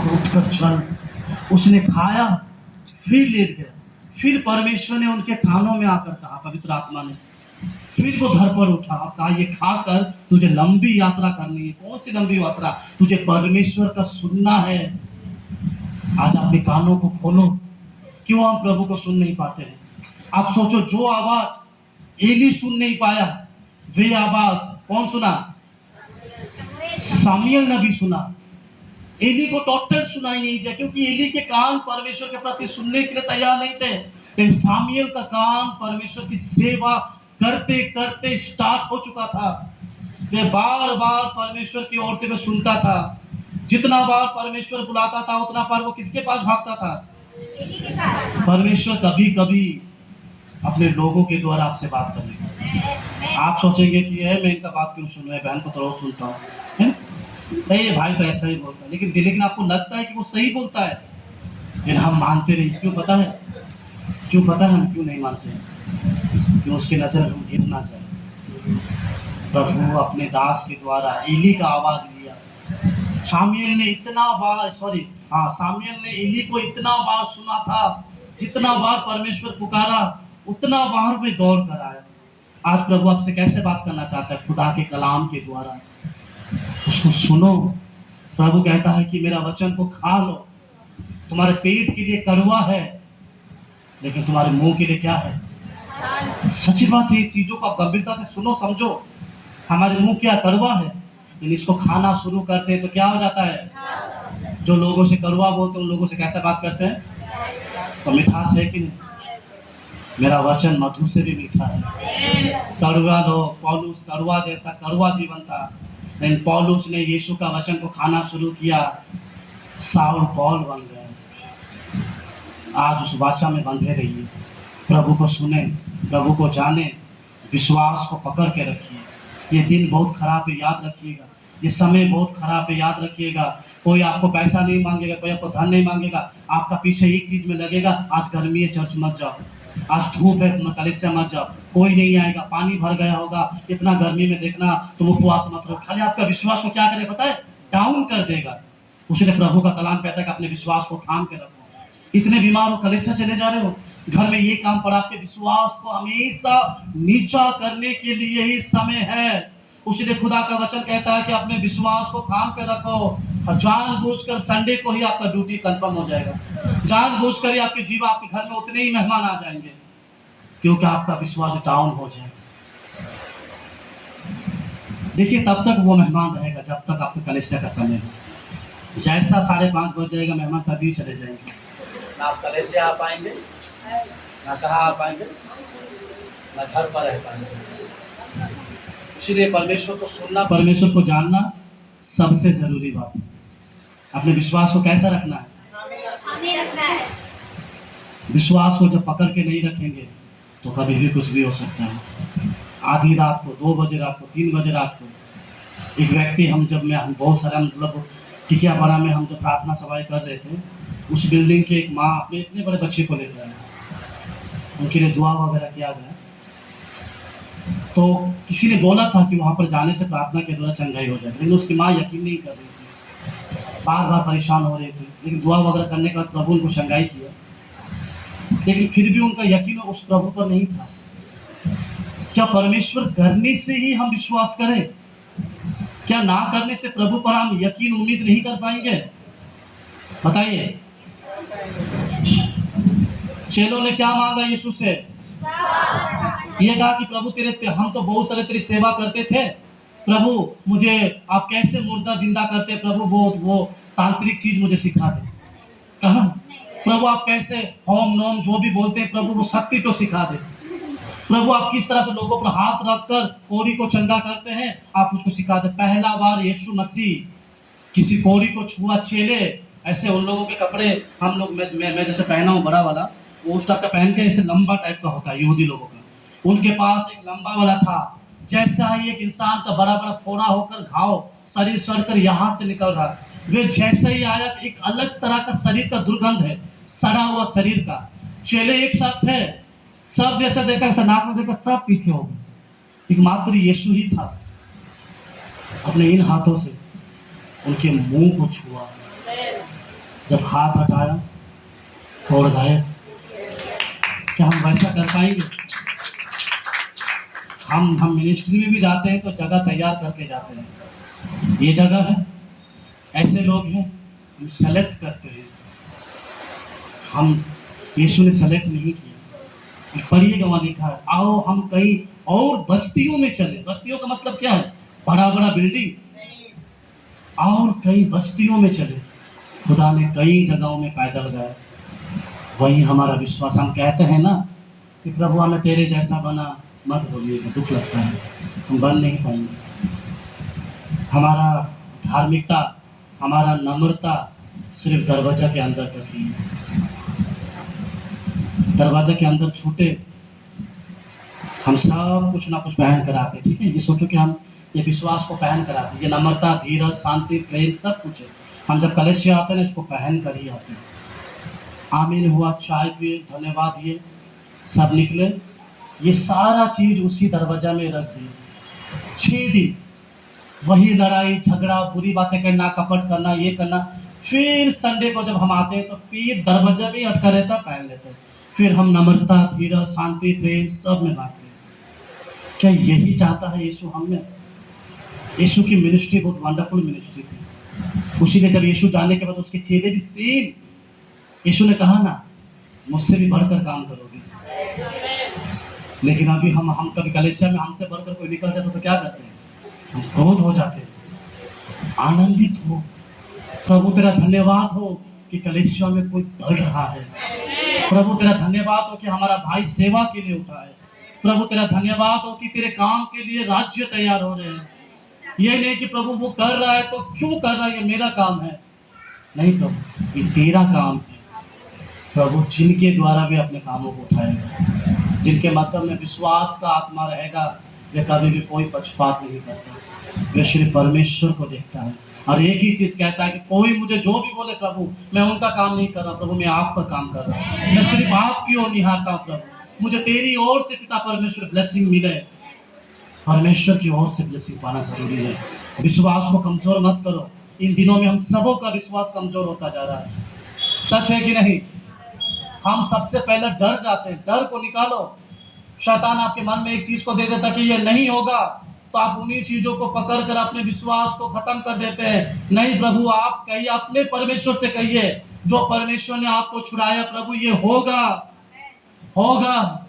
अब उठकर चल। उसने खाया, फिर लेट गया। फिर परमेश्वर ने उनके कानों में आकर कहा, पवित्र आत्मा ने, फिर वो धर पर उठा और कहा, ये खाकर तुझे लंबी यात्रा करनी है। कौन सी लंबी यात्रा? तुझे परमेश्वर का सुनना है। आज अपने कानों को खोलो। क्यों हम प्रभु को सुन नहीं पाते हैं? आप सोचो, जो आवाज एली सुन नहीं पाया, वे आवाज कौन सुना? सामुएल नबी सुना। एली को टोटल सुनाई नहीं दिया, क्योंकि एली के कान परमेश्वर के प्रति सुनने के लिए तैयार नहीं थे। लेकिन सामुएल का कान परमेश्वर की सेवा करते करते स्टार्ट हो चुका था। वे बार बार परमेश्वर की ओर से वे सुनता था। जितना बार परमेश्वर बुलाता था, उतना बार वो किसके पास भागता था? परमेश्वर कभी कभी अपने लोगों के द्वारा आपसे बात करेगा। आप सोचेंगे कि है मैं इनका बात क्यों सुनूं, बहन को तो रोज सुनता हूँ, है नहीं, ये भाई तो ऐसा ही बोलता है। लेकिन आपको लगता है कि वो सही बोलता है, लेकिन हम मानते नहीं। क्यों पता है? क्यों पता है हम क्यों नहीं मानते? कि उसकी नजर हम गिर ना जाए। प्रभु अपने दास के द्वारा एली का आवाज लिया। सामुएल ने एली को इतना बार सुना था, जितना बार परमेश्वर पुकारा उतना बार वे दौड़ कर आया। आज प्रभु आपसे कैसे बात करना चाहता है? खुदा के कलाम के द्वारा। उसको सुनो। प्रभु कहता है कि मेरा वचन को खा लो। तुम्हारे पेट के लिए कड़वा है, लेकिन तुम्हारे मुंह के लिए क्या है? सच्ची बात है। इस चीजों को आप गंभीरता से सुनो, समझो। हमारे मुंह क्या कड़वा है, लेकिन इसको खाना शुरू करते हैं तो क्या हो जाता है? जो लोगों से कड़वा बोलते हैं, उन लोगों से कैसे बात करते हैं? तो मिठास है कि नहीं? मेरा वचन मधु से भी मीठा है। कड़वा लोग, पौलुस कड़वा जैसा कड़वा जीवन था, लेकिन पौलुस ने यीशु का वचन को खाना शुरू किया, साउल पौल बन गए। आज उस वाचा में बंधे रहिए। प्रभु को सुने, प्रभु को जाने, विश्वास को पकड़ के रखिए। ये दिन बहुत खराब है, याद रखिएगा। ये समय बहुत खराब है, याद रखिएगा। कोई आपको पैसा नहीं मांगेगा, कोई आपको धन नहीं मांगेगा। आपका पीछे एक चीज में लगेगा, आज गर्मी है चर्च मत जाओ, आज धूप है तुम कलीसिया मत जाओ। कोई नहीं आएगा, पानी भर गया होगा, इतना गर्मी में देखना, तुम उपवास मत रहो। खाली आपका विश्वास को क्या करे पता है? डाउन कर देगा। उसने प्रभु का कलाम कहता है कि अपने विश्वास को थाम के रखो। इतने बीमार हो, कलीसिया चले जा रहे हो, घर में ये काम पड़ा, आपके विश्वास को हमेशा नीचा करने के लिए ही समय है। उसने खुदा का वचन कहता है कि अपने विश्वास को थाम के रखो। जानबूझकर संडे को ही आपका ड्यूटी कंफर्म हो जाएगा। जानबूझकर ही आपके जीवन, आपके घर में उतने ही मेहमान आ जाएंगे, क्योंकि आपका विश्वास डाउन हो जाएगा। देखिए, तब तक वो मेहमान रहेगा जब तक आपके कलीसिया का समय है। जैसा 5:30 बज जाएगा, मेहमान तभी चले जाएंगे। ना आप कलीसिया आ पाएंगे, ना कहाँ आ पाएंगे, ना घर पर रह पाएंगे। इसलिए परमेश्वर को सुनना, परमेश्वर को जानना सबसे जरूरी बात है। अपने विश्वास को कैसा रखना है? विश्वास को जब पकड़ के नहीं रखेंगे तो कभी भी कुछ भी हो सकता है। आधी रात को, 2 बजे रात को, 3 बजे रात को एक व्यक्ति, हम बहुत सारा मतलब टिकियापाड़ा में हम जब प्रार्थना सभाएं कर रहे थे, उस बिल्डिंग के एक माँ अपने इतने बड़े बच्चे को लेकर आए, उनके लिए दुआ वगैरह किया गया। तो किसी ने बोला था कि वहाँ पर जाने से प्रार्थना के द्वारा चंगाई हो जाए, लेकिन उसकी माँ यकीन नहीं कर रही थी, बार बार परेशान हो रही थी। लेकिन दुआ वगैरह करने के बाद प्रभु उनको चंगाई किया, लेकिन फिर भी उनका यकीन उस प्रभु पर नहीं था। क्या परमेश्वर करने से ही हम विश्वास करें? क्या ना करने से प्रभु पर हम यकीन उम्मीद नहीं कर पाएंगे? बताइए। चेलों ने क्या मांगा यीशु से? ये कहा कि प्रभु हम तो बहुत सारे तेरी सेवा करते थे, प्रभु मुझे आप कैसे मुर्दा जिंदा करते, प्रभु वो तांत्रिक चीज मुझे सिखा दे। कहा प्रभु आप कैसे होम नोम जो भी बोलते हैं, प्रभु वो शक्ति तो सिखा दे। प्रभु आप किस तरह से लोगों पर हाथ रखकर कोढ़ी को चंगा करते हैं, आप उसको सिखा दे। पहला बार यीशु मसीह किसी कोढ़ी को छुआ, चेले ऐसे उन लोगों के कपड़े हम लोग, मैं जैसे पहना हूँ बड़ा वाला, वो उस टाइप का पहन के ऐसे लंबा टाइप का होता है यहूदी लोगों का, उनके पास एक लंबा वाला था। जैसा ही एक इंसान का बड़ा बड़ा फोड़ा होकर घाव शरीर सड़कर यहाँ से निकल रहा, वे जैसे ही आया, एक अलग तरह का शरीर का दुर्गंध है, सड़ा हुआ शरीर का। चेले एक साथ थे, सब जैसे देखा, नाक में देखा, सब पीछे हो गए। एक मात्र यीशु ही था, अपने इन हाथों से उनके मुंह को छुआ। जब हाथ हटाया छोड़ गए। क्या हम वैसा कर पाएंगे? हम मिनिस्ट्री में भी जाते हैं तो जगह तैयार करके जाते हैं, ये जगह है, ऐसे लोग हैं, हम सेलेक्ट करते हैं। हम यीशु ने सेलेक्ट नहीं किया। पढ़िएगा वहाँ लिखा है, आओ हम कहीं और बस्तियों में चले। बस्तियों का मतलब क्या है? बड़ा बड़ा बिल्डिंग। और कई बस्तियों में चले। खुदा ने कई जगहों में पैदल गए। वही हमारा विश्वास। हम कहते हैं ना कि प्रभु हमें तेरे जैसा बना, मत बोलिएगा, दुख लगता है, हम बन नहीं पाएंगे। हमारा धार्मिकता, हमारा नम्रता सिर्फ दरवाजा के अंदर तक ही है। दरवाजा के अंदर छूटे हम सब कुछ ना कुछ पहन कर आते। ठीक है, ये सोचो कि हम ये विश्वास को पहन कर आते, ये नम्रता, धीरज, शांति, प्रेम सब कुछ है। हम जब कलेश आते हैं ना, इसको पहन कर ही आते हैं। आमीन हुआ, चाय पिए, धन्यवाद दिए, सब निकले, ये सारा चीज उसी दरवाजा में रख दी। 6 दिन वही लड़ाई झगड़ा, बुरी बातें करना, कपट करना, ये करना। फिर संडे को जब हम आते हैं तो फिर दरवाजा भी अटका रहता, पहन लेते हैं। फिर हम नम्रता, धीरज, शांति, प्रेम सब में बांटते हैं। क्या यही चाहता है यीशु हमने? यीशु की मिनिस्ट्री बहुत वंडरफुल मिनिस्ट्री थी। उसी ने जब यीशु जाने के बाद उसके चेले भी सेम, यीशु ने कहा ना, मुझसे भी बढ़कर काम करोगे। लेकिन अभी हम कभी कलेसिया में हमसे बढ़कर कोई निकल जाता तो क्या करते हैं? हम क्रोध हो जाते हैं। आनंदित हो, प्रभु तेरा धन्यवाद हो कि कलेसिया में कोई बढ़ रहा है। प्रभु तेरा धन्यवाद हो कि हमारा भाई सेवा के लिए उठा है। प्रभु तेरा धन्यवाद हो कि तेरे काम के लिए राज्य तैयार हो रहे हैं। ये नहीं कि प्रभु वो कर रहा है तो क्यों कर रहा है, ये मेरा काम है। नहीं प्रभु, ये तेरा काम है। प्रभु जिनके द्वारा भी अपने कामों को उठाएगा, जिनके मतलब में विश्वास का आत्मा रहेगा, वे कभी भी कोई पक्षपात नहीं करता। वे श्री परमेश्वर को देखता है और एक ही चीज कहता है कि कोई मुझे जो भी बोले प्रभु, मैं उनका काम नहीं कर रहा प्रभु, मैं आपका काम कर रहा हूँ। मैं सिर्फ आपकी ओर निहारता हूँ प्रभु, मुझे तेरी ओर से पिता परमेश्वर ब्लेसिंग मिले। परमेश्वर की ओर से ब्लेसिंग पाना जरूरी है। विश्वास को कमजोर मत करो। इन दिनों में हम सबों का विश्वास कमजोर होता जा रहा है। सच है कि नहीं? हम सबसे पहले डर जाते हैं। डर को निकालो। शैतान आपके मन में एक चीज को दे देता कि ये नहीं होगा, तो आप उन्हीं चीजों को पकड़ कर अपने विश्वास को खत्म कर देते हैं। नहीं प्रभु, आप कहिए, अपने परमेश्वर से कहिए, जो परमेश्वर ने आपको छुड़ाया, प्रभु ये होगा, होगा।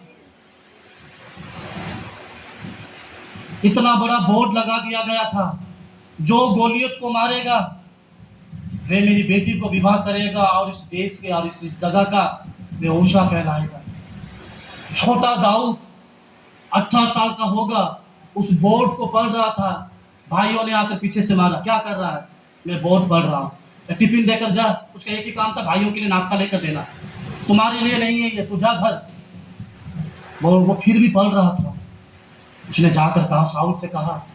इतना बड़ा बोर्ड लगा दिया गया था, जो गोलियत को मारेगा वे मेरी बेटी को विवाह करेगा और इस देश के और इस जगह का वे ऊंचा कहलाएगा। छोटा दाऊद 18 साल का होगा, उस बोर्ड को पढ़ रहा था। भाइयों ने आकर पीछे से मारा, क्या कर रहा है? मैं बोर्ड पढ़ रहा हूँ। टिफिन देकर जा। उसका एक ही काम था, भाइयों के लिए नाश्ता लेकर देना। तुम्हारे लिए नहीं है ये, तू जा घर। वो फिर भी पढ़ रहा था। उसने जाकर कहा, साउल से कहा,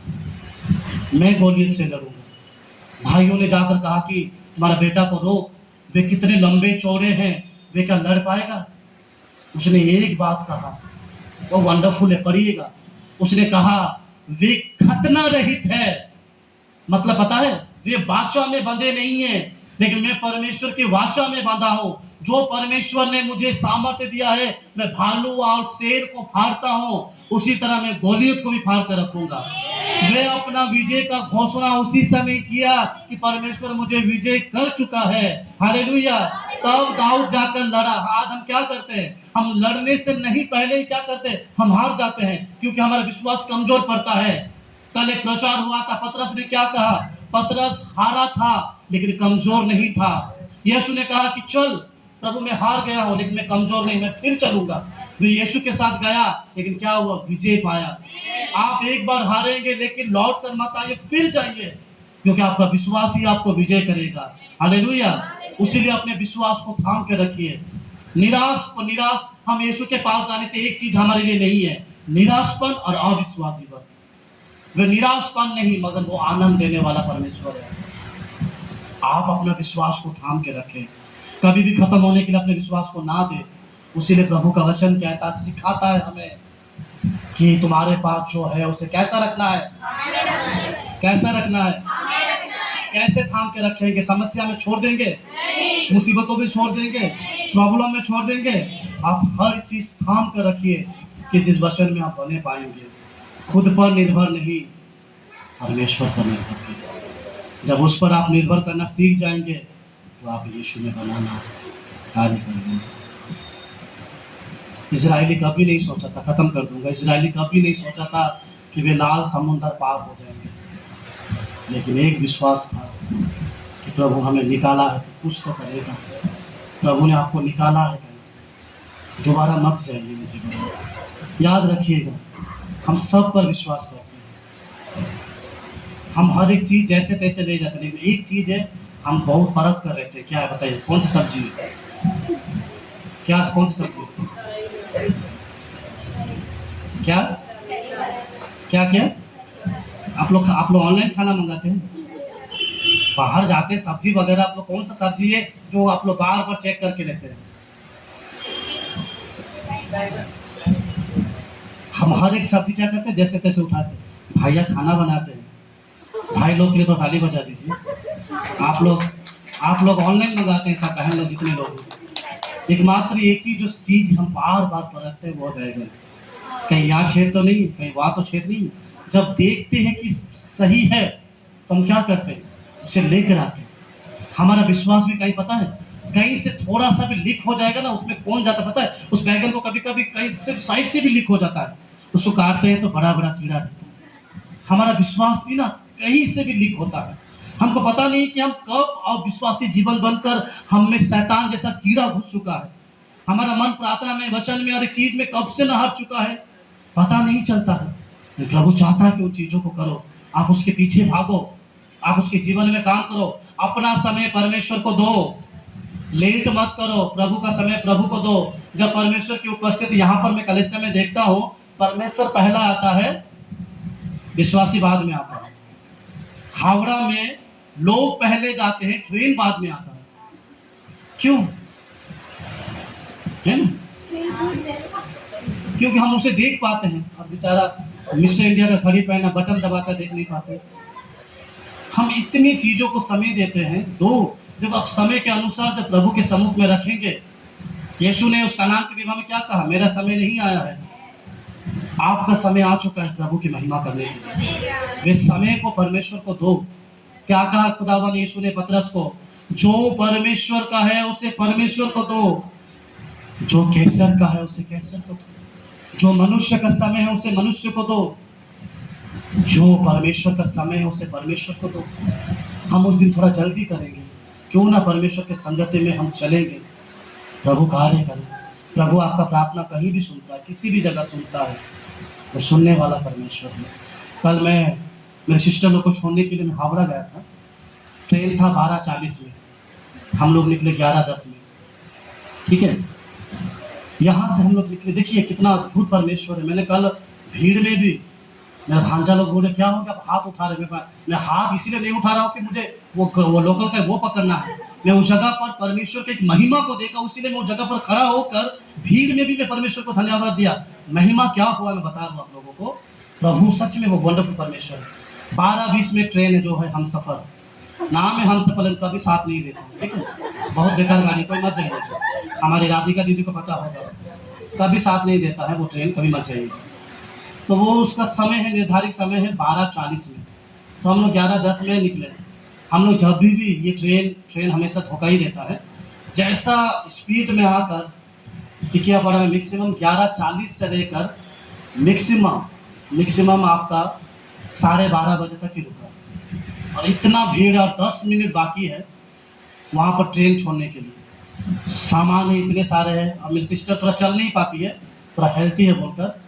मैं गोलियत से लड़ूंगा। भाइयों ने जाकर कहा कि तुम्हारा बेटा को रोक, वे कितने लंबे चौड़े हैं, वे क्या लड़ पाएगा? उसने एक बात कहा, वो वंडरफुल है, पढ़िएगा। उसने कहा, वे खतना रहित है। मतलब पता है, वे वाचा में बंधे नहीं है, लेकिन मैं परमेश्वर की वाचा में बंधा हूँ। जो परमेश्वर ने मुझे सामर्थ्य दिया है, मैं भालू और शेर को फाड़ता हूँ, उसी तरह मैं गोलियत को भी फाड़ कर रखूंगा। वे अपना विजय का घोषणा उसी समय किया कि परमेश्वर मुझे विजय कर चुका है। हालेलुया। तब दाऊद जाकर लड़ा। आज हम क्या करते हैं? हम लड़ने से नहीं पहले ही क्या करते हैं? हम हार जाते हैं, क्योंकि हमारा विश्वास कमजोर पड़ता है। कल एक प्रचार हुआ था, पतरस ने क्या कहा? पतरस हारा था लेकिन कमजोर नहीं था। यीशु ने कहा कि चल प्रभु, मैं हार गया हूं लेकिन मैं कमजोर नहीं, मैं फिर चलूंगा। वे यीशु के साथ गया, लेकिन क्या हुआ? विजय पाया। आप एक बार हारेंगे लेकिन लौट कर मत आइए, फिर जाइए, क्योंकि आपका विश्वास ही आपको विजय करेगा। हालेलुया। उसीलिए अपने विश्वास को थाम के रखिए। निराश हम यीशु के पास आने से एक चीज हमारे लिए नहीं है, निराशपन और अविश्वासीपन। वे निराशपन नहीं, मगर वो आनंद देने वाला परमेश्वर है। आप अपना विश्वास को थाम के रखें, कभी भी खत्म होने के लिए अपने विश्वास को ना दे। उसीलिए प्रभु का वचन कहता, सिखाता है हमें कि तुम्हारे पास जो है उसे कैसा रखना है, कैसा रखना है। कैसे थाम के रखेंगे? समस्या में छोड़ देंगे? मुसीबतों में छोड़ देंगे? प्रॉब्लम में छोड़ देंगे? आप हर चीज थाम कर रखिए कि जिस वचन में आप बने पाएंगे। खुद पर निर्भर नहीं, परमेश्वर पर निर्भर कीजिए। जब उस पर आप निर्भर करना सीख जाएंगे तो आप यीशु में बनाना कार्य करेंगे। इजराइली कभी नहीं सोचा था, खत्म कर दूंगा, इजराइली कभी नहीं सोचा था कि वे लाल समुद्र पार हो जाएंगे, लेकिन एक विश्वास था कि प्रभु हमें निकाला है तो कुछ तो करेगा। प्रभु ने आपको निकाला है कहीं से, दोबारा मत जाइए मुझे। याद रखिएगा, हम सब पर विश्वास करते हैं, हम हर एक चीज़ जैसे तैसे ले जाते हैं, लेकिन एक चीज़ है हम बहुत परख कर रहते हैं। क्या है बताइए? कौन सी सब्जी है? क्या कौन सी सब्जी है? क्या क्या क्या आप लोग ऑनलाइन खाना मंगाते हैं, बाहर जाते हैं सब्जी वगैरह, आप लोग कौन सा सब्जी है जो आप लोग बार बार चेक करके लेते हैं? हम हर एक सब्जी क्या करते हैं, जैसे तैसे उठाते हैं। भैया खाना बनाते हैं, भाई लोग के लिए तो ताली बजा दीजिए। आप लोग ऑनलाइन मंगाते हैं, सब बहन लोग जितने लोग हैं। एकमात्र एक ही जो चीज हम बार बार परखते हैं वो बैगन, कहीं यहाँ छेद तो नहीं, कहीं वहाँ तो छेद नहीं। जब देखते हैं कि सही है तो हम क्या करते हैं, उसे लेकर आते हैं। हमारा विश्वास भी कहीं पता है, कहीं से थोड़ा सा भी लीक हो जाएगा ना, उसमें कौन जाता पता है? उस बैगन को कभी कभी कहीं से साइड से भी लीक हो जाता है, उसको काटते हैं तो बड़ा बड़ा कीड़ा रहता है। हमारा विश्वास भी ना कहीं से भी लीक होता है। हमको पता नहीं कि हम कब अविश्वासी जीवन बनकर हम में शैतान जैसा कीड़ा घुस चुका है। हमारा मन प्रार्थना में, वचन में, हर एक चीज में कब से न हट चुका है, पता नहीं चलता है। प्रभु चाहता है कि उन चीजों को करो, आप उसके पीछे भागो, आप उसके जीवन में काम करो। अपना समय परमेश्वर को दो, लेट मत करो। प्रभु का समय प्रभु को दो। जब परमेश्वर की उपस्थिति यहाँ पर मैं कलीसिया में देखता हूँ, परमेश्वर पहला आता है, विश्वासी बाद में आता है। हावड़ा में लोग पहले जाते हैं, ट्रेन बाद में आता है। क्यों है ना? क्योंकि हम उसे देख पाते हैं। अब बेचारा मिस्टर इंडिया का घड़ी पहना, बटन दबाकर देख नहीं पाते। हम इतनी चीजों को समय देते हैं। जब आप समय के अनुसार जब प्रभु के सम्मुख में रखेंगे, यीशु ने उस कानान के विवाह में क्या कहा? मेरा समय नहीं आया है, आपका समय आ चुका है प्रभु की महिमा करने के लिए। वे समय को परमेश्वर को दो। क्या कहा खुदावन यीशु ने पतरस को? जो परमेश्वर का है उसे परमेश्वर को दो, जो कैसर का है उसे कैसर को दो, जो मनुष्य का समय है उसे मनुष्य को दो, जो परमेश्वर का समय है उसे परमेश्वर को दो। हम उस दिन थोड़ा जल्दी करेंगे, क्यों ना परमेश्वर के संगति में हम चलेंगे, प्रभु कार्य करें। प्रभु आपका प्रार्थना कहीं भी सुनता है, किसी भी जगह सुनता है, वो सुनने वाला परमेश्वर है। कल मैं मेरे सिस्टर लोग को छोड़ने के लिए मैं हावड़ा गया था। ट्रेन था 12:40 में, हम लोग निकले 11:10 में। ठीक है, यहाँ से हम लोग निकले। देखिए कितना अद्भुत परमेश्वर है। मैंने कल भीड़ में भी, मेरा भांजा लोग बोले क्या हो गया, आप हाथ उठा रहे? मैं हाथ इसीलिए नहीं उठा रहा हूँ कि मुझे वो लोकल का वो पकड़ना है। मैं उस जगह पर परमेश्वर के एक महिमा को देखा, इसीलिए मैं उस जगह पर खड़ा होकर भीड़ में भी मैं परमेश्वर को धन्यवाद दिया। महिमा क्या हुआ मैं बता रहा हूँ आप लोगों को। प्रभु सच में वो वंडरफुल परमेश्वर है। 12:20 में ट्रेन है जो है हम सफर, नाम है हम सफर, कभी साथ नहीं देता। ठीक है, बहुत बेकार गाड़ी, कोई मत जाइए। हमारी राधिका दीदी को पता होगा, कभी साथ नहीं देता है वो ट्रेन, कभी मत जाइए। तो वो उसका समय है, निर्धारित समय है 12:40 में। तो हम लोग 11:10 में निकले। हम लोग जब भी ये ट्रेन हमेशा धोखा ही देता है। जैसा स्पीड में आकर टिकियापाड़ा में मैक्सिमम 11:40 से लेकर मैक्सिमम आपका 12:30 बजे तक ही रुका, और इतना भीड़ और 10 मिनट बाकी है वहाँ पर ट्रेन छोड़ने के लिए। सामान इतने सारे हैं, और मेरी सिस्टर थोड़ा चल नहीं पाती है, थोड़ा हेल्थी है बोलकर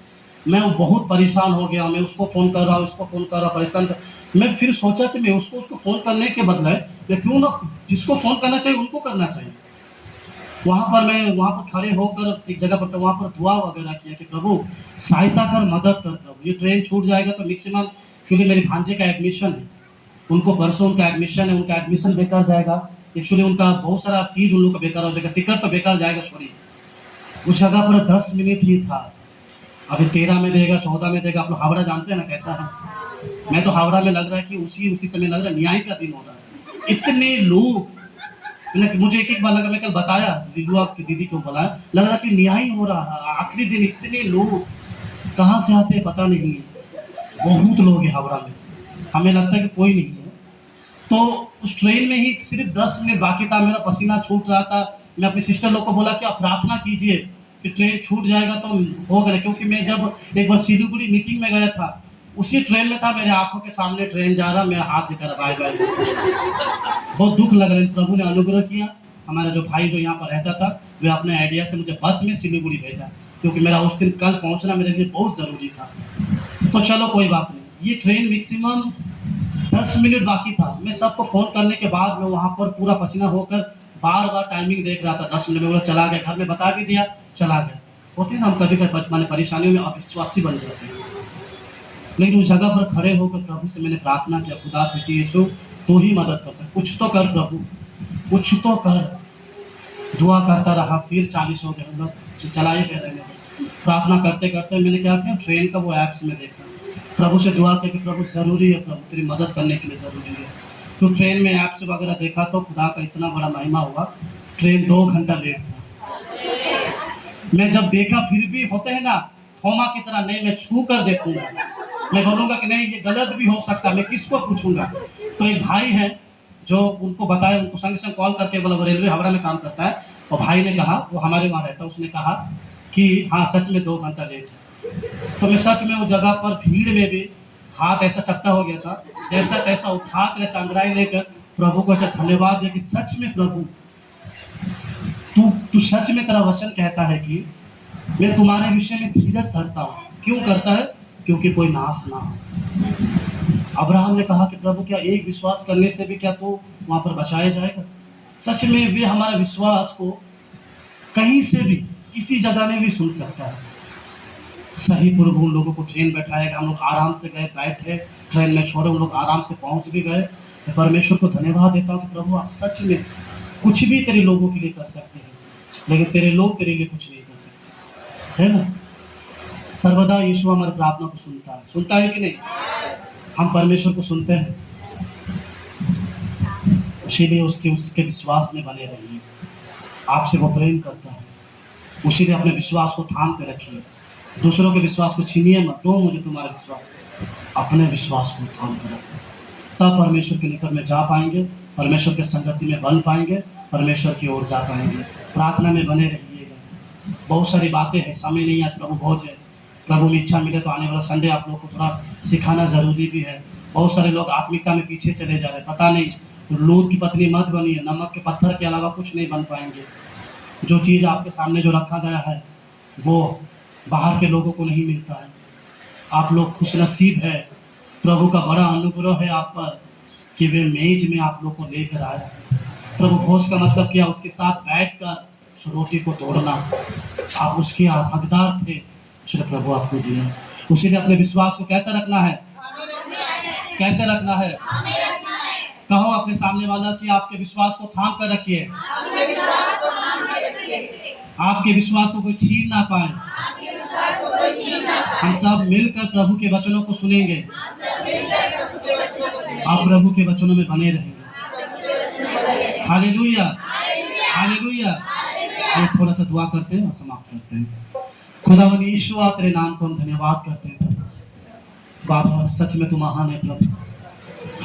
मैं बहुत परेशान हो गया। मैं उसको फ़ोन कर रहा हूँ, उसको फ़ोन कर रहा हूँ, परेशान कर। मैं फिर सोचा कि मैं उसको फ़ोन करने के बदले मैं क्यों ना जिसको फ़ोन करना चाहिए उनको करना चाहिए। वहाँ पर खड़े होकर एक जगह पर वहाँ पर दुआ वगैरह किया कि प्रभु सहायता कर, मदद कर प्रभु। ये ट्रेन छूट जाएगा तो मैक्सिमम, क्योंकि मेरे भांजे का एडमिशन है, उनको परसों उनका एडमिशन है, उनका एडमिशन बेकार जाएगा। एक्चुअली उनका बहुत सारा चीज़ उन लोग का बेकार हो जाएगा, टिकट तो बेकार जाएगा। छोड़िए, उस जगह पर 10 मिनट ही था। अभी 13 में देगा, 14 में देगा। आप लोग हावड़ा जानते हैं ना कैसा है। मैं तो हावड़ा में लग रहा है कि उसी समय लग रहा है न्याय का दिन हो रहा है। इतने लोग, मुझे एक एक बार लगा, मैं कल बताया रिलुआ की दीदी को बुलाया, लग रहा कि न्याय हो रहा है। आखिरी दिन इतने लोग कहाँ से आते हैं पता नहीं है, बहुत लोग हैं हावड़ा में, हमें लगता है कि कोई नहीं है। तो उस ट्रेन में ही सिर्फ 10 मिनट बाकी था, मेरा पसीना छूट रहा था। मैं अपनी सिस्टर लोग को बोला कि आप प्रार्थना कीजिए कि ट्रेन छूट जाएगा तो हो गया, क्योंकि मैं जब एक बार सिलीगुड़ी मीटिंग में गया था, उसी ट्रेन में था, मेरे आंखों के सामने ट्रेन जा रहा, मेरा हाथ देकर बाय बाय। बहुत दुख लग रहा है। प्रभु ने अनुग्रह किया, हमारा जो भाई जो यहाँ पर रहता था, वे अपने आइडिया से मुझे बस में सिलीगुड़ी भेजा, क्योंकि मेरा उस दिन कल पहुँचना मेरे लिए बहुत ज़रूरी था। तो चलो कोई बात नहीं। ये ट्रेन मैक्सिमम 10 मिनट बाकी था। मैं सबको फ़ोन करने के बाद मैं वहाँ पर पूरा पसीना होकर बार बार टाइमिंग देख रहा था। 10 मिनट में वो चला गया, घर में बता भी दिया, चला गया। होते हैं ना हम कभी कभी मैंने परेशानियों में अविश्वासी बन जाते हैं। लेकिन उस जगह पर खड़े होकर प्रभु से मैंने प्रार्थना किया, खुदा से कि यीशु तो ही मदद कर सकते, कुछ तो कर प्रभु, कुछ तो कर। दुआ करता रहा, फिर 40 हो गए, हम लोग चला ही गए। प्रार्थना करते करते मैंने क्या किया, ट्रेन का वो ऐप्स में देखा, प्रभु से दुआ की कि प्रभु ज़रूरी है, प्रभु तेरी मदद करने के लिए ज़रूरी है। तो ट्रेन में ऐप्स वगैरह देखा तो खुदा का इतना बड़ा महिमा हुआ, ट्रेन 2 घंटा लेट था। मैं जब देखा फिर भी होते हैं ना थोमा की तरह, नहीं मैं छू कर देखूंगा, मैं बोलूँगा कि नहीं ये गलत भी हो सकता, मैं किसको पूछूंगा। तो एक भाई है जो उनको बताया, उनको संग संग कॉल करके बोला, वो रेलवे हावड़ा में काम करता है, और भाई ने कहा, वो हमारे वहाँ रहता है, उसने कहा कि हाँ सच में 2 घंटा लेट है। तो मैं सच में वो जगह पर भीड़ में भी हाथ ऐसा चपटा हो गया था, जैसा तैसा उठा कर ऐसा अंगड़ाई लेकर प्रभु को ऐसा धन्यवाद दिया कि सच में प्रभु तू सच में, तेरा वचन कहता है कि मैं तुम्हारे विषय में धीरज धरता हूँ। क्यों करता है? क्योंकि कोई नाश ना हो। अब्राहम ने कहा कि प्रभु क्या एक विश्वास करने से भी क्या तो वहाँ पर बचाया जाएगा? सच में वे हमारे विश्वास को कहीं से भी किसी जगह में भी सुन सकता है। सही प्रभु उन लोगों को ट्रेन बैठाएगा, हम लोग आराम से गए, बैठे, ट्रेन में छोड़े, उन लोग आराम से पहुंच भी गए। मैं परमेश्वर को धन्यवाद देता हूँ कि प्रभु आप सच में कुछ भी तेरे लोगों के लिए कर सकते हैं, लेकिन तेरे लोग तेरे लिए कुछ नहीं कर सकते, है ना। सर्वदा यीशु हमारी प्रार्थना को सुनता है कि नहीं? हम परमेश्वर को सुनते हैं, इसीलिए उसके विश्वास में बने रहिए। आपसे वो प्रेम करता है, इसीलिए अपने विश्वास को थाम के रखिए। दूसरों के विश्वास को छीनिए मत, दो मुझे तुम्हारा विश्वास, अपने विश्वास को थाम कर रखो। तब परमेश्वर के निकट में जा पाएंगे, परमेश्वर के संगति में बन पाएंगे, परमेश्वर की ओर जा पाएंगे। प्रार्थना में बने रहिएगा। बहुत सारी बातें हैं, समय नहीं आज प्रभु भोज है, प्रभु में इच्छा मिले तो आने वाला संडे आप लोग को थोड़ा सिखाना जरूरी भी है। बहुत सारे लोग आत्मिकता में पीछे चले जा रहे हैं, पता नहीं लूत की पत्नी मत बनिए, नमक के पत्थर के अलावा कुछ नहीं बन पाएंगे। जो चीज़ आपके सामने जो रखा गया है वो बाहर के लोगों को नहीं मिलता है। आप लोग खुशनसीब है, प्रभु का बड़ा अनुग्रह है आप पर कि वे मेज में आप लोग को लेकर आया। प्रभु भोज का मतलब क्या? उसके साथ बैठकर रोटी को तोड़ना, आप उसके हकदार थे, इसलिए प्रभु आपको दिया। उसीलिए अपने विश्वास को कैसे रखना है? कैसे रखना है? कहो अपने सामने वाला कि आपके विश्वास को थाम कर रखिए, आपके विश्वास को कोई छीन ना पाए। हम सब मिलकर प्रभु के वचनों को सुनेंगे, आप प्रभु के वचनों में बने रहेंगे। Hallelujah, hallelujah. आइए थोड़ा सा दुआ करते हैं और समाप्त करते हैं। खुदावन यीशु तेरे नाम को हम धन्यवाद करते हैं बाबा, सच में तू महान है प्रभु।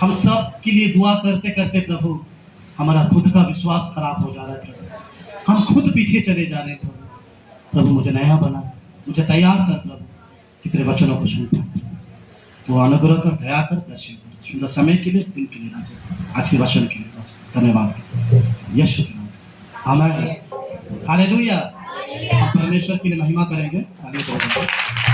हम सब के लिए दुआ करते करते प्रभु हमारा खुद का विश्वास खराब हो जा रहा है प्रभु, हम खुद पीछे चले जा रहे हैं प्रभु। प्रभु मुझे नया बना, मुझे तैयार कर प्रभु कि तेरे वचनों को सुनता तो अनुग्रह कर, दया कर, दर्शन कर। सुंदर समय के लिए, दिन के लिए राजा, आज के वचन के लिए धन्यवाद। यीशु के नाम से आमीन। हालेलुया। हम परमेश्वर के लिए महिमा करेंगे। आगे बढ़ते हैं।